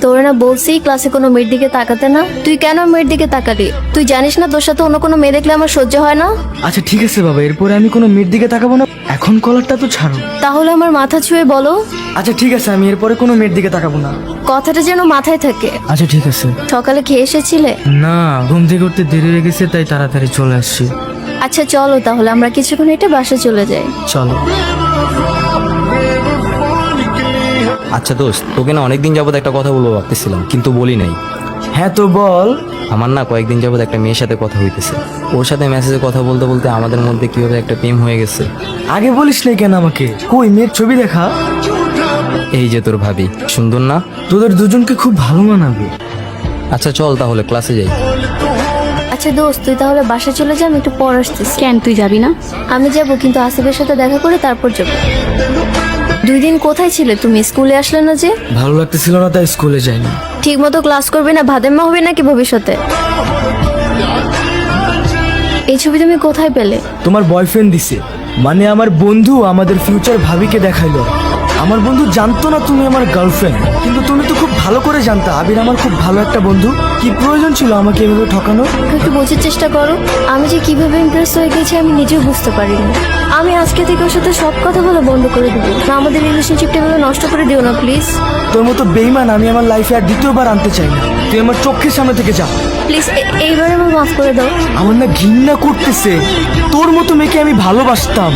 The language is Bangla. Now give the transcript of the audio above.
তোর না বলছি ক্লাসে কোনো মেয়ের দিকে তাকাতে না, তুই কেন মেয়ের দিকে তাকালি? তুই জানিস না তোর সাথে অন্য কোনো মেয়ে দেখলে আমার সহ্য হয় না? আচ্ছা ঠিক আছে বাবা, এরপরে আমি কোনো মেয়ের দিকে তাকাবো না। এখন কলারটা তো ছাড়ো। তাহলে আমার মাথা ছুঁয়ে বলো। আচ্ছা ঠিক আছে, আমি এরপরে কোনো মেয়ের দিকে তাকাবো না। কথাটা যেন মাথায় থাকে। আচ্ছা ঠিক আছে। সকালে খেয়ে এসেছিলে? না, ঘুম থেকে উঠতে দেরি হয়ে গেছে, তাই তাড়াতাড়ি চলে আসছি। আচ্ছা চলো তাহলে আমরা কিছুক্ষণ হেঁটে বাসায় চলে যাই। চলো। আচ্ছা দোস্ত, তোকে না অনেকদিন যাবত একটা কথা বলবো ভাবতেছিলাম, কিন্তু বলি নাই। হ্যাঁ তো বল। আমার না কয়েকদিন যাবত একটা মেয়ের সাথে কথা হইতেছে। ওর সাথে মেসেজে কথা বলতে বলতে আমাদের মধ্যে কিভাবে একটা প্রেম হয়ে গেছে। আগে বলিস নাই কেন আমাকে? কই মেয়ের ছবি দেখা? এই যে তোর ভাবি, সুন্দর না? তোদের দুজনকে খুব ভালো মানাবে। আচ্ছা চল তাহলে ক্লাসে যাই। আচ্ছা দোস্ত তুই তাহলে বাসায় চলে যা, আমি একটু পর আসতেছি। কেন তুই যাবি না? আমি যাব, কিন্তু আসিফের সাথে দেখা করে তারপর যাব। 2 দিন কোথায় ছিলে তুমি? স্কুলে আসলে না যে? ভালো লাগতেছিল না তাই স্কুলে যাইনি। ঠিক মতো ক্লাস করবে না, ভাদেম্মা হবে নাকি ভবিষ্যতে? এই ছবি তুমি কোথায় পেলে? তোমার বয়ফ্রেন্ড দিছে, মানে আমার বন্ধু আমাদের ফিউচার ভাবিকে দেখাইলো। আমার বন্ধু জানতো না তুমি আমার গার্লফ্রেন্ড, কিন্তু তুমি তো খুব ভালো করে জানতা আবির আমার খুব ভালো একটা বন্ধু। কি প্রয়োজন ছিল আমাকে এভাবে ঠকানোর? একটু বোঝার চেষ্টা করো। আমি যে কিভাবে ইমপ্রেস হয়ে গেছি আমি নিজেও বুঝতে পারিনি। আমি আজকে থেকে ওর সাথে সব কথা বলা বন্ধ করে দেবো। না, আমাদের রিলেশনশিপটা এভাবে নষ্ট করে দিও না প্লিজ। তোর মতো বেইমান আমি আমার লাইফে আর দ্বিতীয়বার আনতে চাই না। তুই আমার চোখের সামনে থেকে যা প্লিজ এইবারে আমার মাফ করে দাও। আমার না ঘৃণা করতেছে। তোর মতো মেয়েকে আমি ভালোবাসতাম।